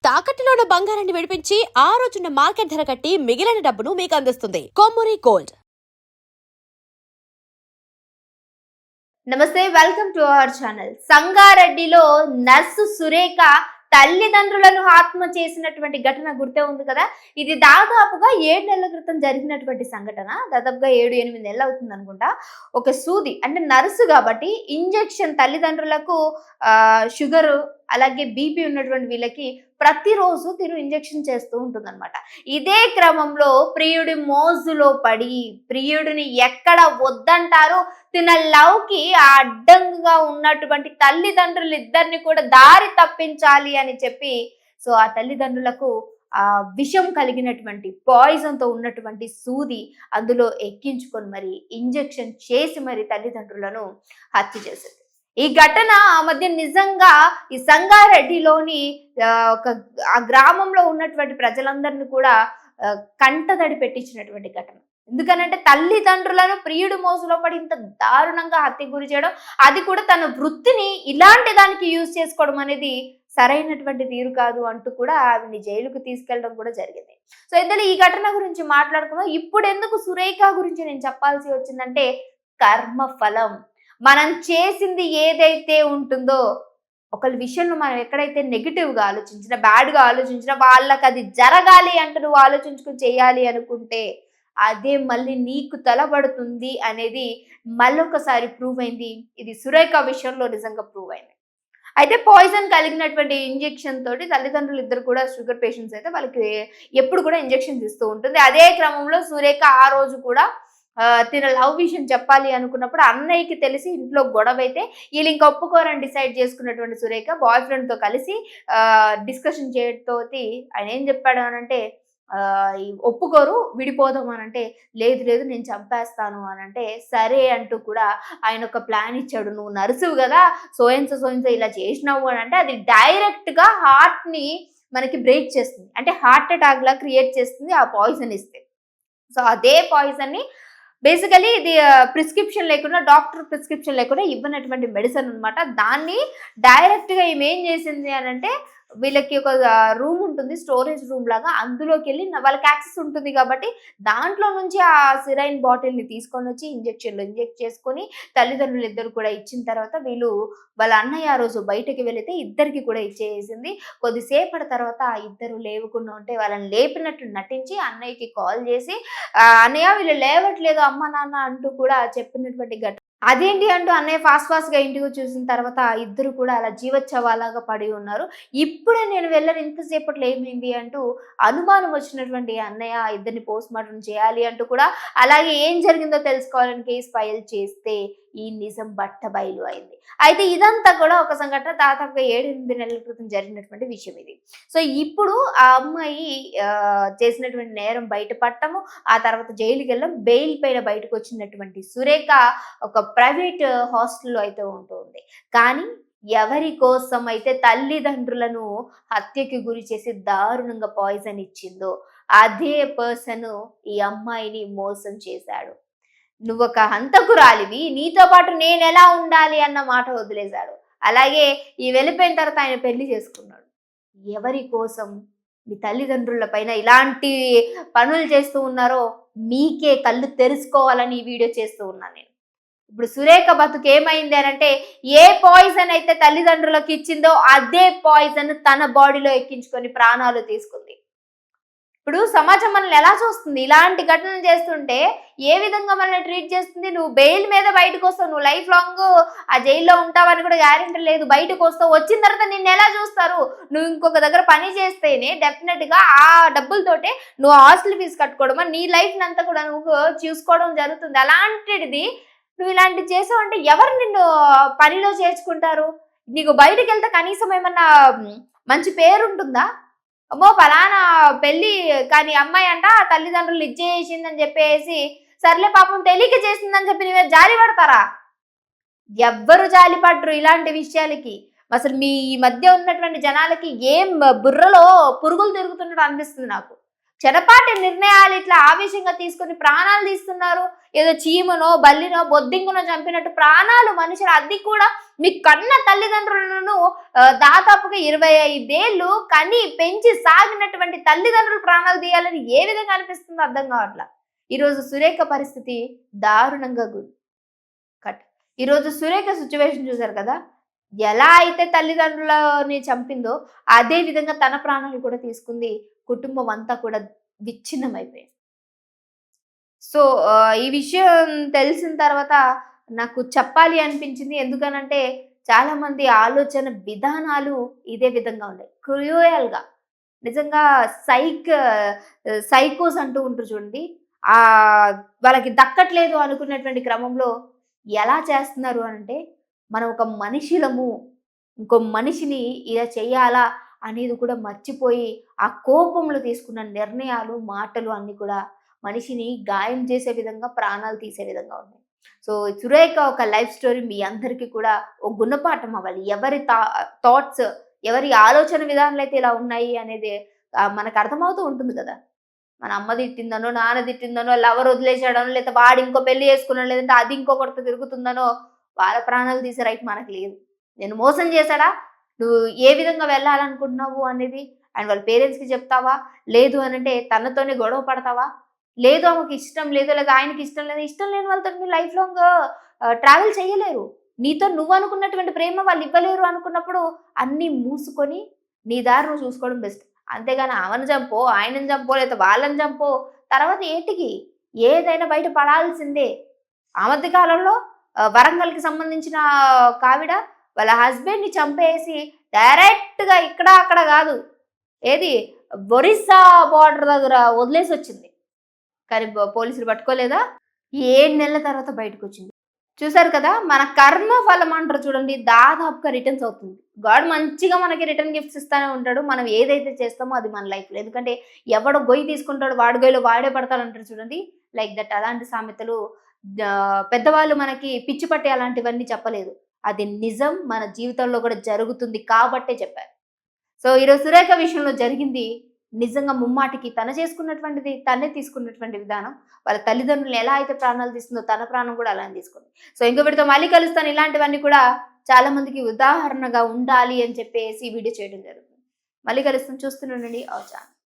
తాకట్టులో ఉన్న బంగారాన్ని విడిపించి ఆ రోజున్న మార్కెట్ ధర కట్టి మిగిలిన డబ్బును మీకు అందిస్తుంది కొమ్మూరి గోల్డ్. నమస్తే, వెల్కమ్ టు అవర్ ఛానల్. సంగారెడ్డిలో నర్సు సురేఖ తల్లిదండ్రులను ఆత్మ చేసినటువంటి ఘటన గుర్తే ఉంది కదా. ఇది దాదాపుగా 7 నెలల క్రితం జరిగినటువంటి సంఘటన. దాదాపుగా 7-8 నెలలు అవుతుంది అనుకుంటా. ఒక సూది అంటే నర్సు కాబట్టి ఇంజెక్షన్ తల్లిదండ్రులకు షుగర్ అలాగే బీపీ ఉన్నటువంటి వీళ్ళకి ప్రతిరోజు తిను ఇంజెక్షన్ చేస్తూ ఉంటుందన్నమాట. ఇదే క్రమంలో ప్రియుడి మోజులో పడి ప్రియుడిని ఎక్కడ వద్దంటారు, తిన లవ్ కి అడ్డంగా ఉన్నటువంటి తల్లిదండ్రులు ఇద్దరిని కూడా దారి తప్పించాలి అని చెప్పి సో ఆ తల్లిదండ్రులకు ఆ విషం కలిగినటువంటి పాయిజన్ తో ఉన్నటువంటి సూది అందులో ఎక్కించుకొని మరి ఇంజెక్షన్ చేసి మరి తల్లిదండ్రులను హత్య చేసింది. ఈ ఘటన ఆ మధ్య నిజంగా ఈ సంగారెడ్డిలోని ఆ గ్రామంలో ఉన్నటువంటి ప్రజలందరినీ కూడా కంటదడి పెట్టించినటువంటి ఘటన. ఎందుకనంటే తల్లిదండ్రులను ప్రియుడు మోసలో పడి ఇంత దారుణంగా హత్య గురి చేయడం, అది కూడా తన వృత్తిని ఇలాంటి దానికి యూజ్ చేసుకోవడం అనేది సరైనటువంటి తీరు కాదు అంటూ కూడా ఆవిని జైలుకు తీసుకెళ్ళడం కూడా జరిగింది. సో ఇందులో ఈ ఘటన గురించి మాట్లాడుకుందాం. ఇప్పుడు ఎందుకు సురేఖ గురించి నేను చెప్పాల్సి వచ్చిందంటే, కర్మఫలం. మనం చేసింది ఏదైతే ఉంటుందో ఒకళ్ళ విషయంలో మనం ఎక్కడైతే నెగిటివ్గా ఆలోచించినా, బ్యాడ్గా ఆలోచించినా వాళ్ళకి అది జరగాలి అంటూ నువ్వు ఆలోచించుకుని చేయాలి అనుకుంటే అదే మళ్ళీ నీకు తలబడుతుంది అనేది మళ్ళొకసారి ప్రూవ్ అయింది. ఇది సురేఖ విషయంలో నిజంగా ప్రూవ్ అయింది. అయితే పాయిజన్ కలిగినటువంటి ఇంజెక్షన్ తోటి తల్లిదండ్రులు ఇద్దరు కూడా షుగర్ పేషెంట్స్ అయితే వాళ్ళకి ఎప్పుడు కూడా ఇంజెక్షన్స్ ఇస్తూ ఉంటుంది. అదే క్రమంలో సురేఖ ఆ రోజు కూడా తిన లవ్ విషయం చెప్పాలి అనుకున్నప్పుడు అన్నయ్యకి తెలిసి ఇంట్లో గొడవ అయితే వీళ్ళు ఇంకా ఒప్పుకోరని డిసైడ్ చేసుకున్నటువంటి సురేఖ బాయ్ ఫ్రెండ్ తో కలిసి డిస్కషన్ చేయడంతో ఆయన ఏం చెప్పాడు అనంటే, ఒప్పుకోరు విడిపోదాం అనంటే, లేదు లేదు నేను చంపేస్తాను అనంటే, సరే అంటూ కూడా ఆయన ఒక ప్లాన్ ఇచ్చాడు. నువ్వు నర్సువు కదా, సోయన్సో ఇలా చేసినావు అని అంటే అది డైరెక్ట్ గా హార్ట్ ని మనకి బ్రేక్ చేస్తుంది, అంటే హార్ట్ అటాక్ లా క్రియేట్ చేస్తుంది ఆ పాయిజన్ ఇస్తే. సో అదే పాయిజన్ ని బేసికలీ ఇది ప్రిస్క్రిప్షన్ లేకుండా, డాక్టర్ ప్రిస్క్రిప్షన్ లేకుండా ఇవ్వనటువంటి మెడిసిన్ అనమాట. దాన్ని డైరెక్ట్ గా ఈమె ఏం చేసింది అని అంటే, వీళ్ళకి ఒక రూమ్ ఉంటుంది, స్టోరేజ్ రూమ్ లాగా, అందులోకి వెళ్ళి వాళ్ళకి యాక్సెస్ ఉంటుంది కాబట్టి దాంట్లో నుంచి ఆ సిరైన్ బాటిల్ ని తీసుకొని వచ్చి ఇంజెక్షన్లు ఇంజెక్ట్ చేసుకొని తల్లిదండ్రులు ఇద్దరు కూడా ఇచ్చిన తర్వాత వీళ్ళు వాళ్ళ అన్నయ్య ఆ రోజు బయటకి వెళితే ఇద్దరికి కూడా ఇచ్చేసింది. కొద్దిసేపటి తర్వాత ఆ ఇద్దరు లేవకుండా ఉంటే వాళ్ళని లేపినట్టు నటించి అన్నయ్యకి కాల్ చేసి, అన్నయ్య వీళ్ళు లేవట్లేదు అమ్మ నాన్న అంటూ కూడా చెప్పినటువంటి ఘటన. అదేంటి అంటూ అన్నయ్య ఫాస్ట్ గా ఇంటికి చూసిన తర్వాత ఇద్దరు కూడా అలా జీవోత్సవాలాగా పడి ఉన్నారు. ఇప్పుడే నేను వెళ్ళని ఇంతసేపట్లో ఏమైంది అంటూ అనుమానం వచ్చినటువంటి అన్నయ్య ఇద్దరిని పోస్ట్ మార్టం చేయాలి అంటూ కూడా, అలాగే ఏం జరిగిందో తెలుసుకోవాలని కేసు ఫైల్ చేస్తే ఈ నిజం బట్ట బయలు అయింది. అయితే ఇదంతా కూడా ఒక సంఘటన దాదాపుగా 7-8 నెలల క్రితం జరిగినటువంటి విషయం ఇది. సో ఇప్పుడు ఆ అమ్మాయి చేసినటువంటి నేరం బయటపడటము, ఆ తర్వాత జైలుకి వెళ్ళడం, బెయిల్ పైన బయటకు వచ్చినటువంటి సురేఖ ఒక ప్రైవేట్ హాస్టల్లో అయితే ఉంటుంది. కానీ ఎవరి కోసం అయితే తల్లిదండ్రులను హత్యకి గురి చేసి దారుణంగా పాయిజన్ ఇచ్చిందో అదే పర్సన్ ఈ అమ్మాయిని మోసం చేశాడు. నువ్వు ఒక హంతకురాలివి, నీతో పాటు నేను ఎలా ఉండాలి అన్న మాట వదిలేశాడు. అలాగే ఈ వెళ్ళిపోయిన తర్వాత ఆయన పెళ్లి చేసుకున్నాడు. ఎవరి కోసం? మీ తల్లిదండ్రుల పైన ఇలాంటి పనులు చేస్తూ ఉన్నారో మీకే కళ్ళు తెరుచుకోవాలని ఈ వీడియో చేస్తూ ఉన్నాను నేను. ఇప్పుడు సురేఖ బతుకు ఏమైంది అనంటే, ఏ పాయిజన్ అయితే తల్లిదండ్రులకు ఇచ్చిందో అదే పాయిజన్ తన బాడీలో ఎక్కించుకొని ప్రాణాలు తీసుకుంది. ఇప్పుడు సమాజం మనల్ని ఎలా చూస్తుంది? ఇలాంటి ఘటనలు చేస్తుంటే ఏ విధంగా మనల్ని ట్రీట్ చేస్తుంది? నువ్వు బెయిల్ మీద బయటకు వస్తావు, నువ్వు లైఫ్ లాంగ్ ఆ జైల్లో ఉంటావని కూడా గ్యారెంటీ లేదు. బయటకు వస్తావు, వచ్చిన తర్వాత నిన్ను ఎలా చూస్తారు? నువ్వు ఇంకొక దగ్గర పని చేస్తేనే డెఫినెట్ గా ఆ డబ్బులతోటే నువ్వు హాస్టల్ ఫీజు కట్టుకోవడమా, నీ లైఫ్ అంతా కూడా నువ్వు చూసుకోవడం జరుగుతుంది. అలాంటిది నువ్వు ఇలాంటివి చేసావు అంటే ఎవరు నిన్ను పనిలో చేర్చుకుంటారు? నీకు బయటకు వెళ్తే కనీసం ఏమన్నా మంచి పేరు ఉంటుందా? అమ్మో ఫలానా పెళ్ళి కానీ అమ్మాయి అంట తల్లిదండ్రులు ఇచ్చేసిందని చెప్పేసి, సర్లే పాపం తెలియక చేసిందని చెప్పి నువ్వే జాలి పడతారా? ఎవ్వరు జాలి పడరు ఇలాంటి విషయాలకి. అసలు మీ మధ్య ఉన్నటువంటి జనాలకి ఏం బుర్రలో పురుగులు తిరుగుతున్నట్టు అనిపిస్తుంది నాకు. చెరపాటి నిర్ణయాలు ఇట్లా ఆవేశంగా తీసుకొని ప్రాణాలు తీస్తున్నారు. ఏదో చీమనో బల్లినో బొద్దింకనో చంపినట్టు ప్రాణాలు మనుషులు, అది కూడా మీ కన్న తల్లిదండ్రులను దాదాపుగా 25 ఏళ్ళు కని పెంచి సాగినటువంటి తల్లిదండ్రులు ప్రాణాలు తీయాలని ఏ విధంగా అనిపిస్తుందో అర్థం కావట్లా. ఈరోజు సురేఖ పరిస్థితి దారుణంగా కట్. ఈరోజు సురేఖ సిచ్యువేషన్ చూసారు కదా, ఎలా అయితే తల్లిదండ్రులని చంపిందో అదే విధంగా తన ప్రాణాలు కూడా తీసుకుంది. కుటుంబం అంతా కూడా విచ్ఛిన్నమైపోయింది. సో ఈ విషయం తెలిసిన తర్వాత నాకు చెప్పాలి అనిపించింది. ఎందుకనంటే చాలా మంది ఆలోచన విధానాలు ఇదే విధంగా ఉన్నాయి. క్రూయల్‌గా నిజంగా సైకోస్ అంటూ ఉంటారు చూడండి. వాళ్ళకి దక్కట్లేదు అనుకున్నటువంటి క్రమంలో ఎలా చేస్తున్నారు అనంటే, మనం ఒక మనిషిలము, ఇంకో మనిషిని ఇలా చెయ్యాలా అనేది కూడా మర్చిపోయి, ఆ కోపంలో తీసుకున్న నిర్ణయాలు, మాటలు అన్నీ కూడా మనిషిని గాయం చేసే విధంగా, ప్రాణాలు తీసే విధంగా ఉన్నాయి. సో సురేఖ ఒక లైఫ్ స్టోరీ మీ అందరికీ కూడా ఒక గుణపాఠం అవ్వాలి. ఎవరి థాట్స్, ఎవరి ఆలోచన విధానాలు అయితే ఇలా ఉన్నాయి అనేది మనకు అర్థమవుతూ ఉంటుంది కదా. మన అమ్మ తిట్టిందనో, నాన్న తిట్టిందనో, లవర్ వదిలేసాడనో, లేకపోతే వాడు ఇంకో పెళ్లి చేసుకున్నాడు, లేదంటే అది ఇంకొకరితో తిరుగుతుందనో వాళ్ళ ప్రాణాలు తీసే రైట్ మనకు లేదు. నేను మోసం చేశాడా, నువ్వు ఏ విధంగా వెళ్ళాలనుకుంటున్నావు అనేది అండ్ వాళ్ళ పేరెంట్స్కి చెప్తావా, లేదు అనంటే తనతోనే గొడవ పడతావా, లేదు ఆమెకి ఇష్టం లేదు, లేదా ఆయనకి ఇష్టం లేదు, ఇష్టం లేని వాళ్ళతో మీరు లైఫ్ లాంగ్ ట్రావెల్ చేయలేరు. నీతో నువ్వు అనుకున్నటువంటి ప్రేమ వాళ్ళు ఇవ్వలేరు అనుకున్నప్పుడు అన్నీ మూసుకొని నీ దారి నువ్వు చూసుకోవడం బెస్ట్. అంతేగాని ఆమెను చంపో, ఆయనను చంపో, లేదా వాళ్ళని చంపో, తర్వాత ఏటికి ఏదైనా బయట పడాల్సిందే. ఆ మధ్య కాలంలో వరంగల్కి సంబంధించిన కావిడ వాళ్ళ హస్బెండ్ని చంపేసి డైరెక్ట్గా ఇక్కడ అక్కడ కాదు, ఏది ఒరిస్సా బార్డర్ దగ్గర వదిలేసి వచ్చింది. కానీ పోలీసులు పట్టుకోలేదా? 7 నెలల తర్వాత బయటకు వచ్చింది. చూసారు కదా, మన కర్మ ఫలం అంటారు చూడండి, దాదాపుగా రిటర్న్స్ అవుతుంది. గాడ్ మంచిగా మనకి రిటర్న్ గిఫ్ట్స్ ఇస్తానే ఉంటాడు. మనం ఏదైతే చేస్తామో అది మన లైఫ్లో. ఎందుకంటే ఎవడో గొయ్యి తీసుకుంటాడు, వాడి గొయ్యిలో వాడే పడతాడు అంటారు చూడండి, లైక్ దట్. అలాంటి సామెతలు పెద్దవాళ్ళు మనకి పిచ్చి పట్టే అలాంటివన్నీ చెప్పలేదు. అది నిజం, మన జీవితంలో కూడా జరుగుతుంది కాబట్టే చెప్పారు. సో ఈరోజు సురేఖ విషయంలో జరిగింది నిజంగా ముమ్మాటికి తన చేసుకున్నటువంటిది, తనే తీసుకున్నటువంటి విధానం. వాళ్ళ తల్లిదండ్రులు ఎలా అయితే ప్రాణాలు తీస్తుందో తన ప్రాణం కూడా అలానే తీసుకుంది. సో ఇంకో వీడితో మళ్ళీ కలుస్తాను. ఇలాంటివన్నీ కూడా చాలా మందికి ఉదాహరణగా ఉండాలి అని చెప్పేసి వీడియో చేయడం జరుగుతుంది. మళ్ళీ కలుస్తాను, చూస్తూనే ఉండండి అవర్ ఛానల్.